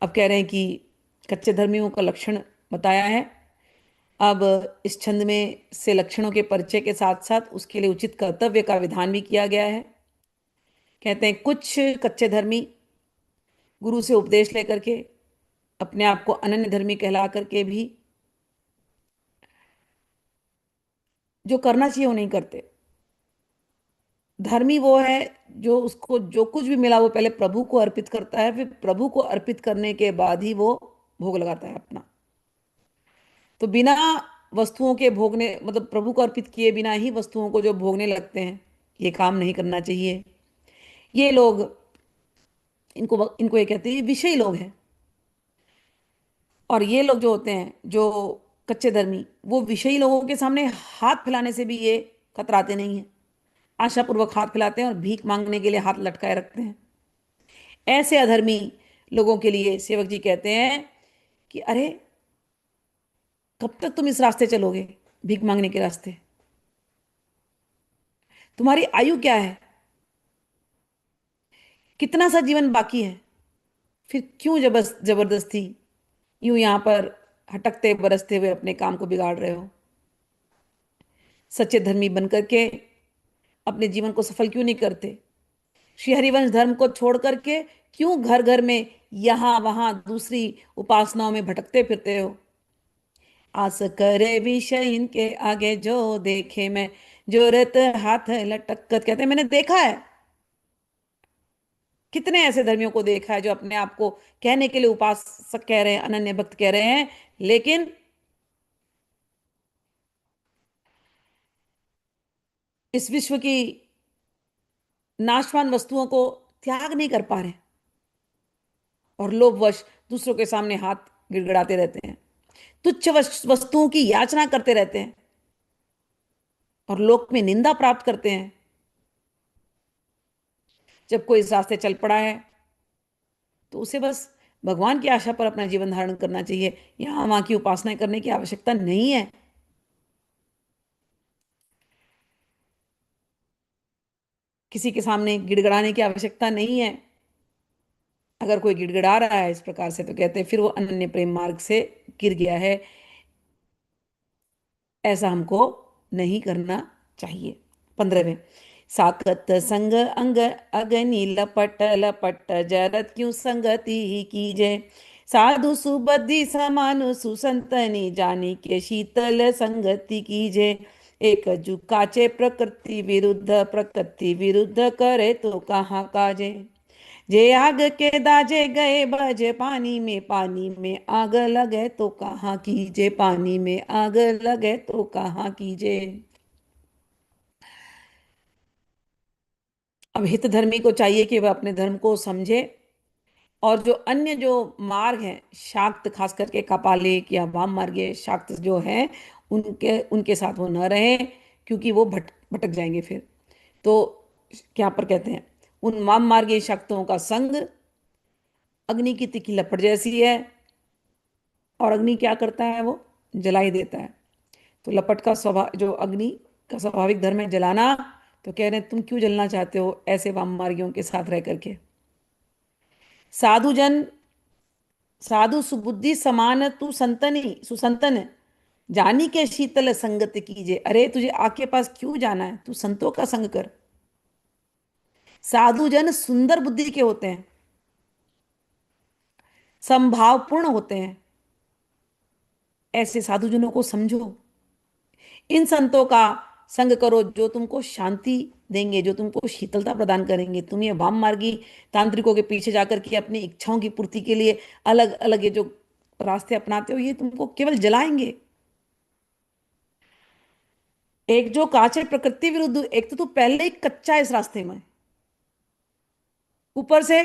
अब कह रहे हैं कि कच्चे धर्मियों का लक्षण बताया है। अब इस छंद में से लक्षणों के परिचय के साथ साथ उसके लिए उचित कर्तव्य का विधान भी किया गया है। कहते हैं कुछ कच्चे धर्मी गुरु से उपदेश लेकर के अपने आप को अनन्य धर्मी कहला करके भी जो करना चाहिए वो नहीं करते। धर्मी वो है जो उसको जो कुछ भी मिला वो पहले प्रभु को अर्पित करता है, फिर प्रभु को अर्पित करने के बाद ही वो भोग लगाता है अपना। तो बिना वस्तुओं के भोगने, मतलब प्रभु को अर्पित किए बिना ही वस्तुओं को जो भोगने लगते हैं, ये काम नहीं करना चाहिए। ये लोग, इनको इनको ये कहते हैं विषयी लोग हैं। और ये लोग जो होते हैं, जो कच्चे धर्मी, वो विषयी लोगों के सामने हाथ फैलाने से भी ये कतराते नहीं हैं। आशापूर्वक हाथ फैलाते हैं और भीख मांगने के लिए हाथ लटकाए रखते हैं। ऐसे अधर्मी लोगों के लिए सेवक जी कहते हैं कि अरे, कब तक तुम इस रास्ते चलोगे, भीख मांगने के रास्ते? तुम्हारी आयु क्या है? कितना सा जीवन बाकी है? फिर क्यों जबरदस्ती यूं यहां पर हटकते बरसते हुए अपने काम को बिगाड़ रहे हो? सच्चे धर्मी बनकर के अपने जीवन को सफल क्यों नहीं करते? श्री हरिवंश धर्म को छोड़ करके क्यों घर घर में यहां वहां दूसरी उपासनाओं में भटकते फिरते हो? आस करे विषय इनके आगे जो देखे मैं, जो रत हाथ लटकत। कहते हैं मैंने देखा है, कितने ऐसे धर्मियों को देखा है जो अपने आप को कहने के लिए उपासक कह रहे हैं, अनन्य भक्त कह रहे हैं, लेकिन इस विश्व की नाशवान वस्तुओं को त्याग नहीं कर पा रहे और लोभवश दूसरों के सामने हाथ गिड़गिड़ाते रहते हैं, तुच्छ वस्तुओं की याचना करते रहते हैं और लोक में निंदा प्राप्त करते हैं। जब कोई इस रास्ते चल पड़ा है तो उसे बस भगवान की आशा पर अपना जीवन धारण करना चाहिए। यहां वहां की उपासनाएं करने की आवश्यकता नहीं है। किसी के सामने गिड़गिड़ाने की आवश्यकता नहीं है। अगर कोई गिड़गिड़ा रहा है इस प्रकार से तो कहते हैं फिर वो अनन्य प्रेम मार्ग से गिर गया है। ऐसा हमको नहीं करना चाहिए। 15वें, साकत संग अंग अगनी लपट लपट जरत क्यों संगति ही कीजे। साधु सुबद्धि समान सुसंतनि जानी के शीतल संगति कीजे। एक जुकाचे प्रकृति विरुद्ध करे तो कहाँ काजे। जे आग के दाजे गए बजे पानी में आग लगे तो कहाँ कीजे, पानी में आग लगे तो कहाँ कीजे। अब हित धर्मी को चाहिए कि वह अपने धर्म को समझे और जो अन्य जो मार्ग हैं, शाक्त खास करके कपालिक या वाम मार्गीय शाक्त जो है, उनके उनके साथ वो न रहे, क्योंकि वो भटक जाएंगे फिर। तो क्या पर कहते हैं, उन वाम मार्गीय शाक्तों का संग अग्नि की तीखी लपट जैसी है। और अग्नि क्या करता है, वो जला ही देता है। तो लपट का स्वभाव, जो अग्नि का स्वाभाविक धर्म है जलाना, तो कह रहे हैं तुम क्यों जलना चाहते हो ऐसे वाम मार्गियों के साथ रह करके। साधु जन, साधु सुबुद्धि समान तू संतनी सुसंतन जानी के शीतल संगत कीजिए। अरे तुझे आके पास क्यों जाना है, तू संतों का संग कर। साधु जन सुंदर बुद्धि के होते हैं, संभावपूर्ण होते हैं। ऐसे साधुजनों को समझो, इन संतों का संग करो जो तुमको शांति देंगे, जो तुमको शीतलता प्रदान करेंगे। तुम ये वाम मार्गी तांत्रिकों के पीछे जाकर के अपनी इच्छाओं की पूर्ति के लिए अलग अलग ये जो रास्ते अपनाते हो, ये तुमको केवल जलाएंगे। एक जो काचे प्रकृति विरुद्ध, एक तो तू पहले ही कच्चा है इस रास्ते में, ऊपर से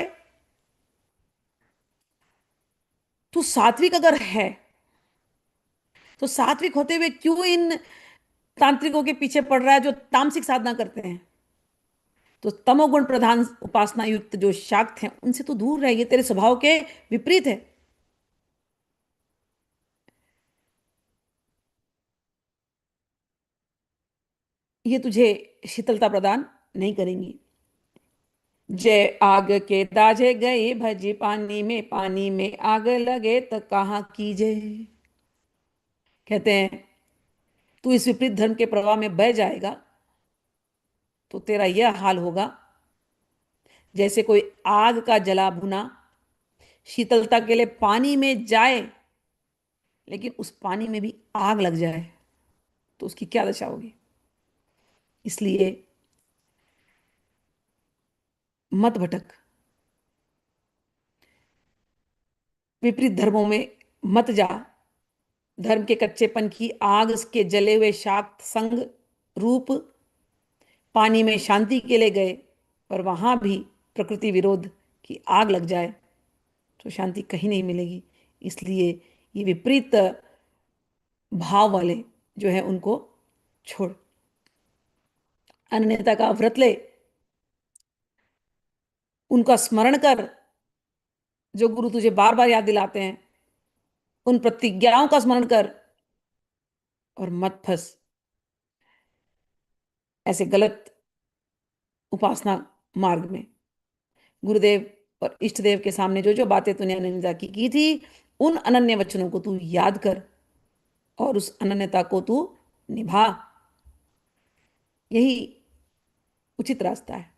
तू सात्विक अगर है तो सात्विक होते हुए क्यों इन तांत्रिकों के पीछे पड़ रहा है जो तामसिक साधना करते हैं। तो तमोगुण प्रधान उपासना युक्त जो शाक्त हैं उनसे तो दूर रह, ये तेरे स्वभाव के विपरीत है। ये तुझे शीतलता प्रदान नहीं करेंगी। जय आग के दाझे गई भजी पानी में आग लगे तो कहाँ कीजे। कहते हैं तू इस विपरीत धर्म के प्रवाह में बह जाएगा तो तेरा यह हाल होगा जैसे कोई आग का जला भुना शीतलता के लिए पानी में जाए, लेकिन उस पानी में भी आग लग जाए तो उसकी क्या दशा होगी। इसलिए मत भटक, विपरीत धर्मों में मत जा। धर्म के कच्चेपन की आग के जले हुए शाक्त संग रूप पानी में शांति के लिए गए, पर वहां भी प्रकृति विरोध की आग लग जाए तो शांति कहीं नहीं मिलेगी। इसलिए ये विपरीत भाव वाले जो है उनको छोड़, अन्यथा का व्रत ले, उनका स्मरण कर जो गुरु तुझे बार बार याद दिलाते हैं, उन प्रतिज्ञाओं का स्मरण कर और मत फंस ऐसे गलत उपासना मार्ग में। गुरुदेव और इष्ट देव के सामने जो जो बातें तूने अनन्यता की थी, उन अनन्य वचनों को तू याद कर और उस अनन्यता को तू निभा। यही उचित रास्ता है।